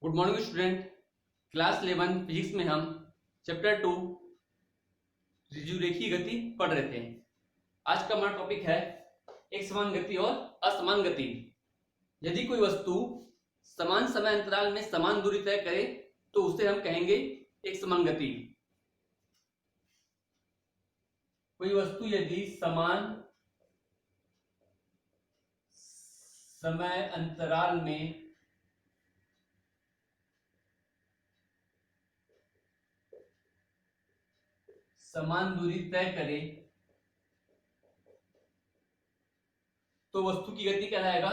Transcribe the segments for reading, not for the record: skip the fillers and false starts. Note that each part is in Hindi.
Good morning student. Class 11 physics में हम चैप्टर 2 ऋजुरेखीय गति पढ़ रहे थे। आज का हमारा टॉपिक है एक समान गति और असमान गति। यदि कोई वस्तु समान समय अंतराल में समान दूरी तय करे तो उसे हम कहेंगे एक समान गति। कोई वस्तु यदि समान समय अंतराल में समान दूरी तय करे तो वस्तु की गति कहलाएगा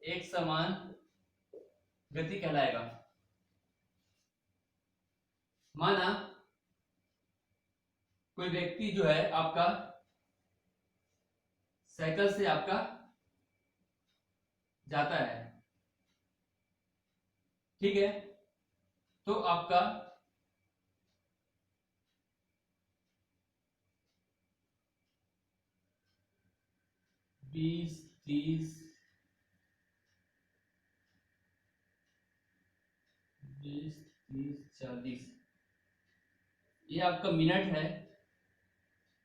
एक समान गति कहलाएगा। माना कोई व्यक्ति जो है आपका साइकिल से आपका जाता है, ठीक है, तो आपका बीस 30 20 30 40 ये आपका मिनट है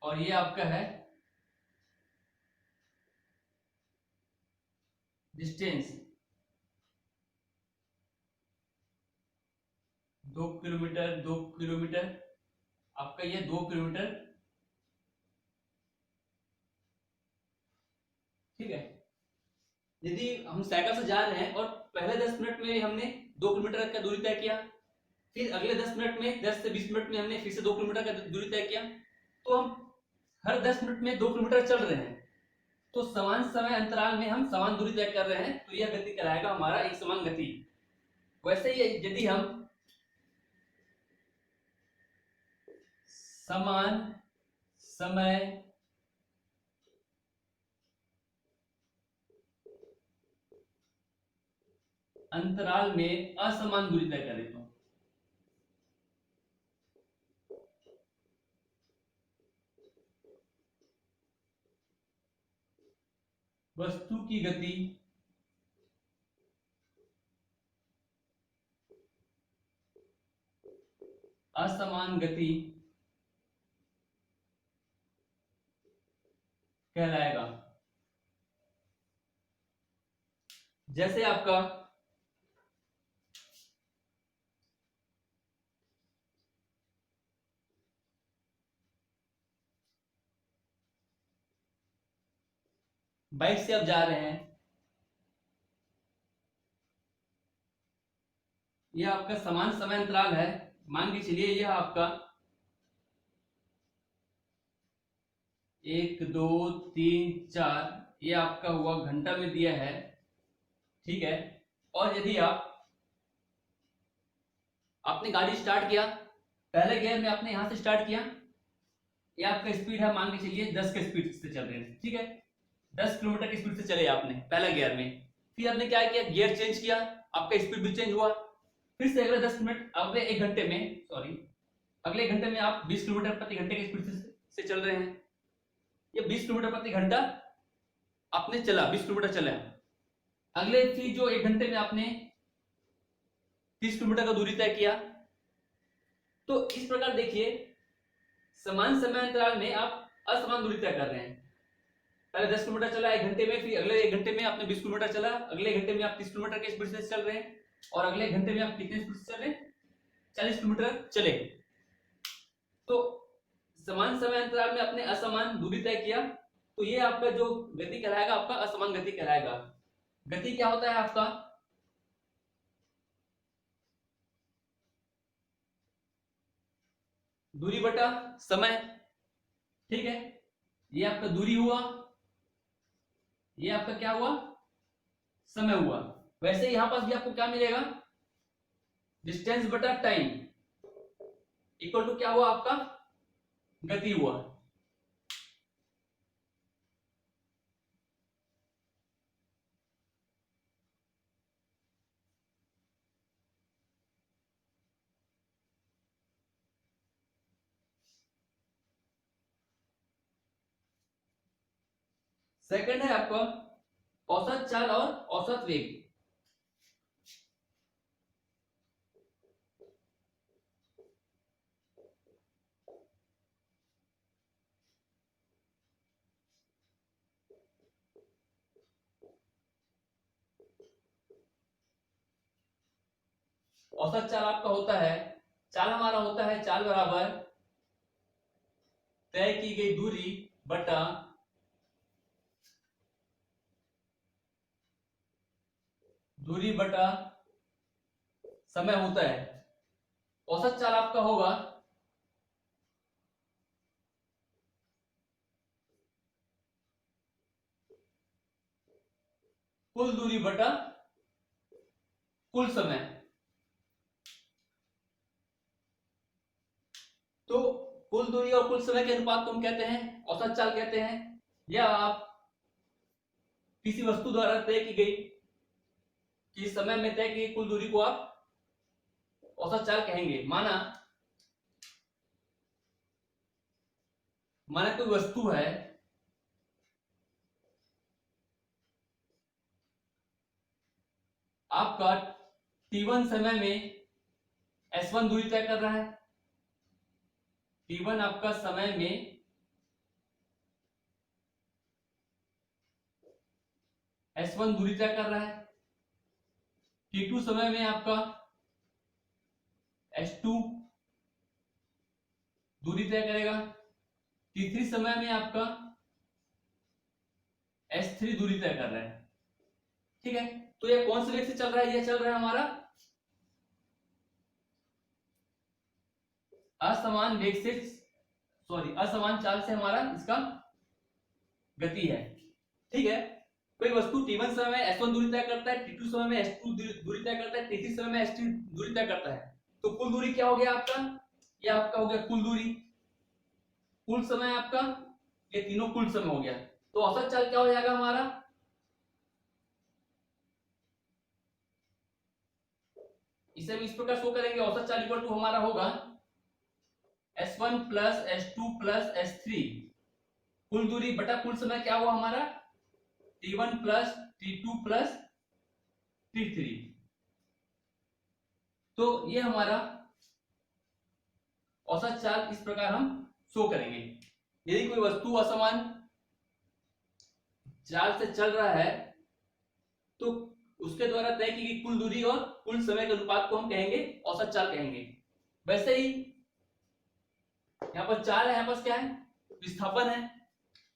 और ये आपका है डिस्टेंस। 2 किलोमीटर 2 किलोमीटर आपका ये 2 किलोमीटर, ठीक है। यदि हम साइकिल से जा रहे हैं और पहले 10 मिनट में हमने 2 किलोमीटर का दूरी तय किया, फिर अगले 10 मिनट में 10 से 20 मिनट में हमने फिर से 2 किलोमीटर का दूरी तय किया, तो हम हर 10 मिनट में 2 किलोमीटर चल रहे हैं, तो समान समय अंतराल में हम समान दूरी तय कर रहे हैं, तो यह गति कहलाएगा हमारा एक समान गति। वैसे ही यदि हम समान समय अंतराल में असमान दूरी तय करें तो वस्तु की गति असमान गति कहलाएगा। जैसे आपका बाइक से आप जा रहे हैं, यह आपका समान समय अंतराल है, मान के चलिए यह आपका 1 2 3 4 ये आपका हुआ घंटा में दिया है, ठीक है। और यदि आपने गाड़ी स्टार्ट किया, पहले गियर में आपने यहां से स्टार्ट किया, ये आपका स्पीड है, मान के चलिए 10 के स्पीड से चल रहे हैं, ठीक है, 10 किलोमीटर की स्पीड से चले आपने पहले गियर में। फिर आपने क्या किया, गियर चेंज किया, आपका स्पीड भी चेंज हुआ। फिर से अगले 10 मिनट अगले एक घंटे में अगले घंटे में आप 20 किलोमीटर प्रति घंटे की स्पीड से चल रहे हैं। ये 20 किलोमीटर प्रति घंटा आपने चला, 20 किलोमीटर चला। अगले फिर जो एक घंटे में आपने 30 किलोमीटर का दूरी तय किया। तो इस प्रकार देखिए, समान समय अंतराल में आप असमान दूरी तय कर रहे हैं। पहले 10 किलोमीटर चला एक घंटे में, फिर अगले एक घंटे में आपने 20 किलोमीटर चला, अगले घंटे में आप 30 किलोमीटर की स्पीड से चल रहे हैं, और अगले घंटे में आप कितने स्पीड से चल रहे हैं, 40 किलोमीटर चले। तो समान समय अंतराल में आपने असमान दूरी तय किया, तो ये आपका जो गति कहलाएगा आपका असमान गति कहलाएगा। गति क्या होता है आपका, दूरी बटा समय, ठीक है। ये आपका दूरी हुआ, ये आपका क्या हुआ, समय हुआ। वैसे यहां पास भी आपको क्या मिलेगा, डिस्टेंस बटा टाइम इक्वल टू क्या हुआ, आपका गति हुआ। सेकंड है आपका औसत चाल और औसत वेग। औसत चाल आपका होता है, चाल हमारा होता है, चाल बराबर तय की गई दूरी बटा समय होता है। औसत चाल आपका होगा कुल दूरी बटा कुल समय। तो कुल दूरी और कुल समय के अनुपात को हम कहते हैं औसत चाल कहते हैं, या आप किसी वस्तु द्वारा तय की गई कि समय में तय की कुल दूरी को आप औसत चाल कहेंगे। माना कोई वस्तु है, आपका t1 समय में s1 दूरी तय कर रहा है, t1 आपका समय में s1 दूरी तय कर रहा है, t2 समय में आपका s2 दूरी तय करेगा, t3 समय में आपका s3 दूरी तय कर रहा है। ठीक है, तो ये कौन से वेग से चल रहा है? ये चल रहा है हमारा असमान वेग से, असमान चाल से हमारा इसका गति है। ठीक है, कोई वस्तु t1 समय में s1 दूरी तय करता है, t2 समय में s2 दूरी तय करता है, t3 समय में s3 दूरी तय करता है। तो कुल दूरी क्या हो गया आपका? ये आपका हो गया कुल दूरी। कुल समय आपका, ये तीनों कुल समय हो गया। तो औसत चाल क्या हो जाएगा हमारा? इसे हम इस प्रकार शो करेंगे, औसत चाल इक्वल टू हमारा होगा s1 plus s2 plus s3 कुल दूरी बटा कुल समय। क्या हुआ हमारा? t1 plus t2 plus t3। तो ये हमारा औसत चाल इस प्रकार हम शो करेंगे। यदि कोई वस्तु असमान चाल से चल रहा है तो उसके द्वारा तय की गई कुल दूरी और कुल समय के अनुपात को हम कहेंगे औसत चाल कहेंगे। वैसे ही यहाँ पर चाल है, यहाँ पर क्या है? विस्थापन है।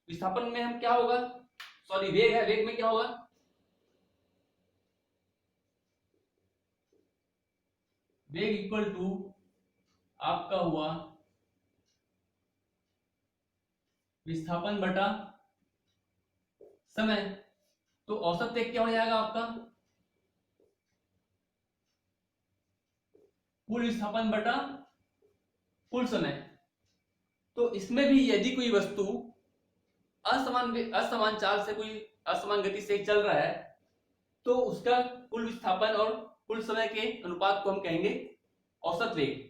विस्थापन में हम क्या होगा, वेग है, वेग में क्या होगा? वेग इक्वल टू आपका हुआ विस्थापन बटा समय। तो औसत वेग क्या हो जाएगा आपका? कुल विस्थापन बटा कुल समय। तो इसमें भी यदि कोई वस्तु असमान चाल से, कोई असमान गति से चल रहा है तो उसका कुल विस्थापन और कुल समय के अनुपात को हम कहेंगे औसत वेग।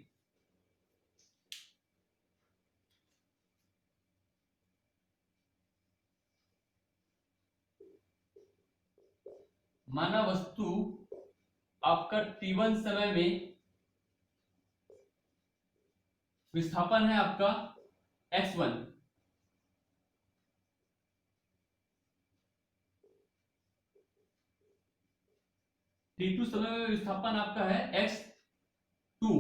माना वस्तु आपका t1 समय में विस्थापन है आपका x1, t2 समय में विस्थापन आपका है x2।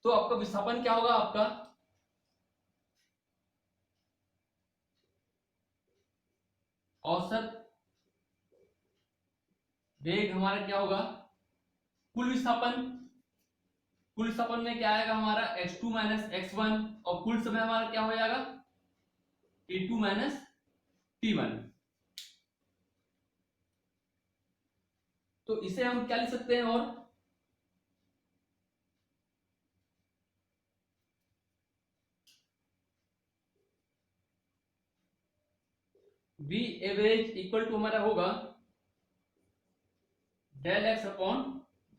तो आपका विस्थापन क्या होगा? आपका औसत वेग हमारा क्या होगा? कुल विस्थापन। कुल विस्थापन में क्या आएगा हमारा? x2 माइनस x1, और कुल समय हमारा क्या हो जाएगा? t2 minus t1। तो इसे हम क्या लिख सकते हैं? और v एवरेज इक्वल टू हमारा होगा del x upon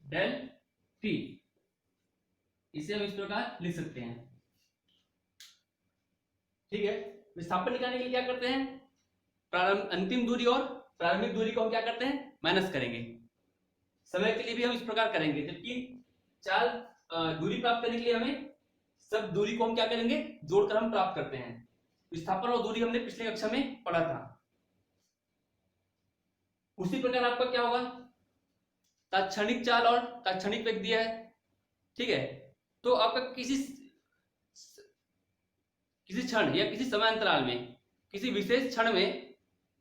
del t. इसे हम इस प्रकार लिख सकते हैं। ठीक है, विस्थापन निकालने के लिए क्या करते हैं, प्रारंभ अंतिम दूरी और प्रारंभिक दूरी को हम क्या करते हैं, माइनस करेंगे। समय के लिए भी हम इस प्रकार करेंगे, जबकि चाल दूरी प्राप्त करने के लिए हमें सब दूरी को हम क्या करेंगे, जोड़कर हम प्राप्त करते हैं। विस्थापन और दूरी हमने पिछले कक्षा में पढ़ा था। उसी प्रकार आपका क्या होगा, तात्क्षणिक चाल और तात्क्षणिक वेग दिया है। ठीक है, तो आपका किसी क्षण या किसी समय अंतराल में, किसी विशेष क्षण में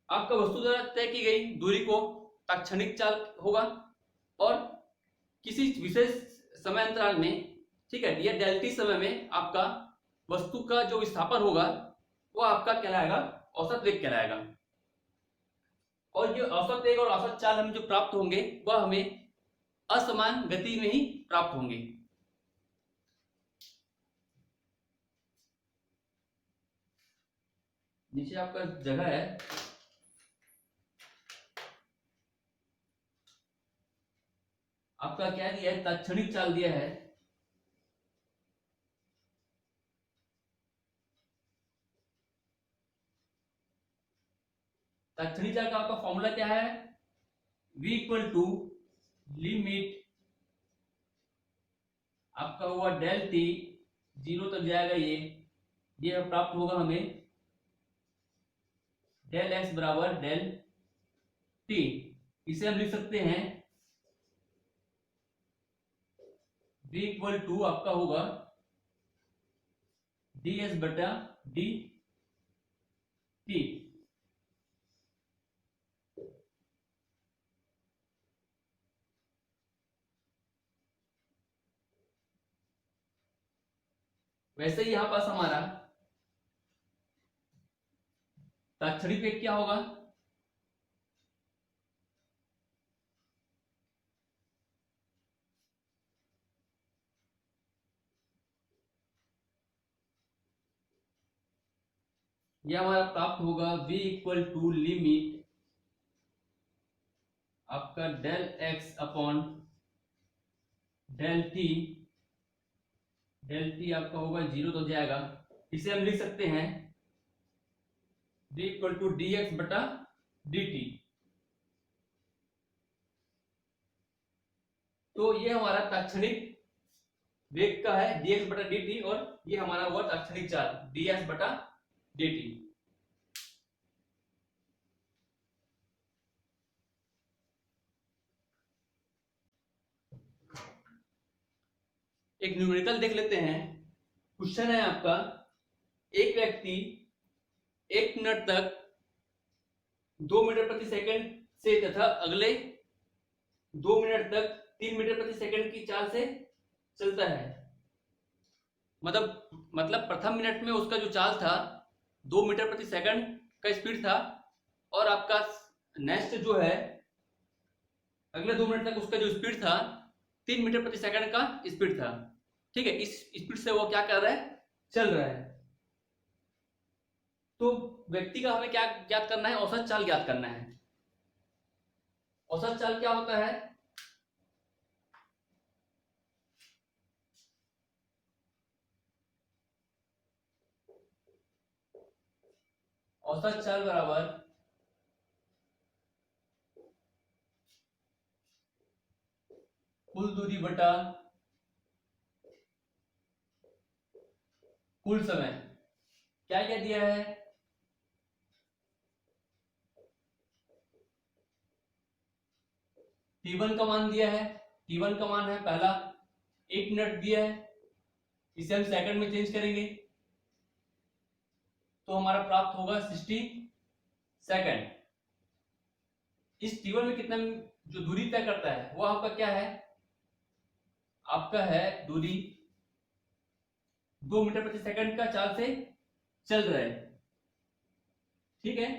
आपका वस्तु द्वारा तय की गई दूरी को तात्क्षणिक चाल होगा, और किसी विशेष समय अंतराल में, ठीक है, या डेल टी समय में आपका वस्तु का जो विस्थापन होगा वो आपका कहलाएगा औसत वेग कहलाएगा। और जो औसत वेग और औसत चाल हम जो प्राप्त होंगे वह हमें असमान गति में ही प्राप्त होंगे। नीचे आपका जगह है, आपका क्या दिया है, तात्क्षणिक चाल दिया है। तात्क्षणिक चाल का आपका फॉर्मूला क्या है, v इक्वल टू लिमिट आपका हुआ डेल टी, जीरो तक जाएगा ये प्राप्त होगा हमें डेल एक्स बराबर डेल टी। इसे हम लिख सकते हैं v इक्वल टू आपका होगा डी एस बटा डी टी। वैसे ही यहां पास हमारा तात्क्षणिक वेग क्या होगा, यह हमारा प्राप्त होगा v इक्वल टू लिमिट आपका del x upon del t आपका होगा जीरो तो जाएगा। इसे हम लिख सकते हैं v equal to d x बटा डी टी। तो ये हमारा तात्क्षणिक वेग का है dx बटा dt, और ये हमारा हुआ तात्क्षणिक चाल ds बटा dt। एक न्यूमेरिकल देख लेते हैं। क्वेश्चन है आपका, एक व्यक्ति 1 मिनट तक 2 मीटर प्रति सेकंड से तथा अगले 2 मिनट तक 3 मीटर प्रति सेकंड की चाल से चलता है। मतलब प्रथम मिनट में उसका जो चाल था 2 मीटर प्रति सेकंड का स्पीड था, और आपका नेक्स्ट जो है अगले 2 मिनट तक उसका जो स्पीड था 3 मीटर प्रति सेकंड का स्पीड था। ठीक है, इस स्पीड से वो क्या कर रहा है, चल रहा है। तो व्यक्ति का हमें क्या ज्ञात करना है, औसत चाल ज्ञात करना है। औसत चाल क्या होता है, औसत चाल बराबर कुल दूरी बटा कुल समय। क्या क्या दिया है, t1 का मान दिया है। t1 का मान है पहला 1 मिनट दिया है, इसे हम सेकंड में चेंज करेंगे तो हमारा प्राप्त होगा 60 सेकंड। इस t1 में कितना जो दूरी तय करता है वो आपका क्या है, आपका है दूरी 2 मीटर प्रति सेकंड का चाल से चल रहा है। ठीक है,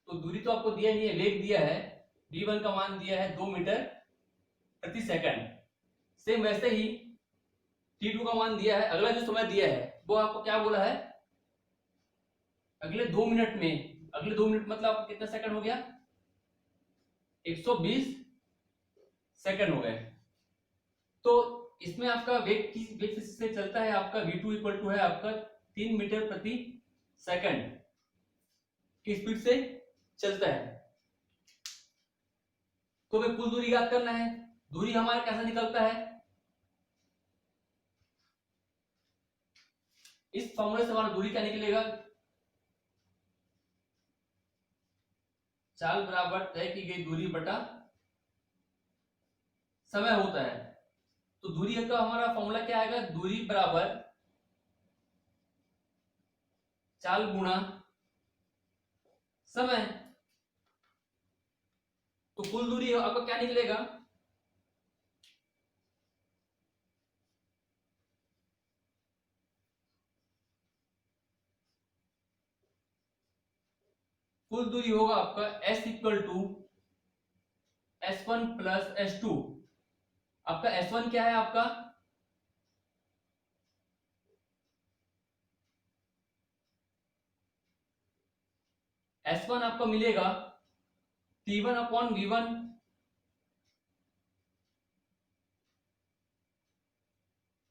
तो दूरी तो आपको दिया नहीं है, वेग दिया है, v1 का मान दिया है 2 मीटर प्रति सेकंड। सेम वैसे ही t2 का मान दिया है, अगला जो समय दिया है वो आपको क्या बोला है, अगले 2 मिनट में, अगले 2 मिनट मतलब आपको कितना सेकंड हो गया, 120 सेकंड हो गए। तो इसमें आपका वेग से चलता है आपका v2 इक्वल टू है आपका 3 मीटर प्रति सेकंड की स्पीड से चलता है। तो हमें कुल दूरी याद करना है। दूरी हमारा कैसा निकलता है, इस फॉर्मूले से हमारा दूरी क्या निकलेगा, चाल बराबर तय की गई दूरी बटा समय होता है। तो दूरी का हमारा फॉर्मूला क्या आएगा, दूरी बराबर चाल गुणा समय। तो कुल दूरी आपका क्या निकलेगा, कुल दूरी होगा आपका s equal to s1 plus s2। आपका s1 क्या है, आपका s1 आपको मिलेगा t1 अपॉन v1।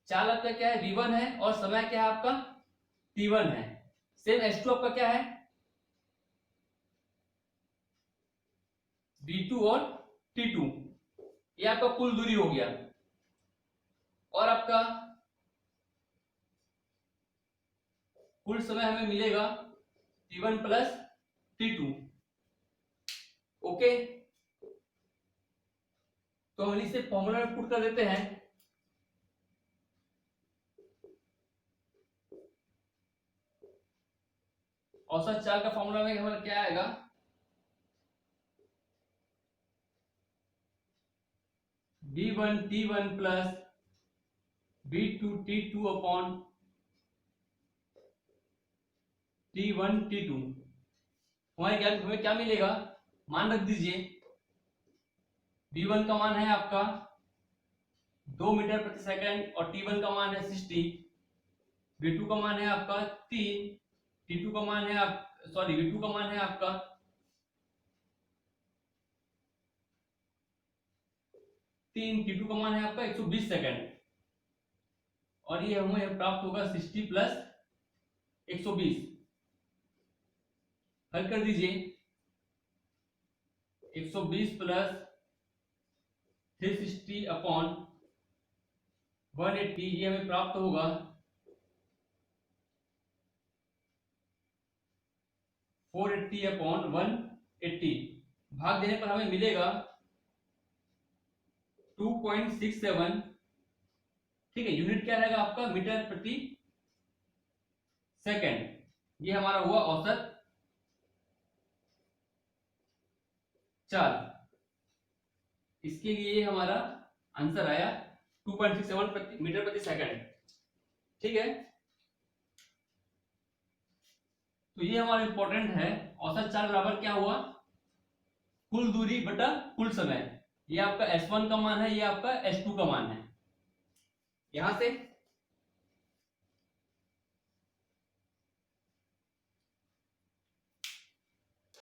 चाल आपका क्या है, v1 है, और समय क्या है आपका t1 है। सेम s2 आपका क्या है, v2 और t2। ये आपका कुल दूरी हो गया। और आपका कुल समय हमें मिलेगा t1 प्लस t2। ओके, तो हम इसे फॉर्मूला में पुट कर देते हैं। औसत चाल का फॉर्मूला में हमारा क्या आएगा, v1 t1 plus v2 t2 upon t1 t2। हमें क्या मिलेगा, मान रख दीजिए v1 का मान है आपका 2 मीटर प्रति सेकंड और t1 का मान है 60। v2 का मान है आपका 3, t2 का मान है v2 का मान है आपका 3, t2 का मान है आपका 120 सेकंड। और ये हमें प्राप्त होगा 60 प्लस 120। हल कर दीजिए, 120 प्लस 360 अपॉन 180, ये हमें प्राप्त होगा 480 अपॉन 180। भाग देने पर हमें मिलेगा 2.67। ठीक है, यूनिट क्या रहेगा आपका, मीटर प्रति सेकंड। ये हमारा हुआ औसत चाल। इसके लिए हमारा आंसर आया 2.67 मीटर प्रति सेकंड। ठीक है, तो ये हमारा इंपॉर्टेंट है। औसत चाल बराबर क्या हुआ, कुल दूरी बटा कुल समय। ये आपका s1 का मान है, ये आपका s2 का मान है। यहां से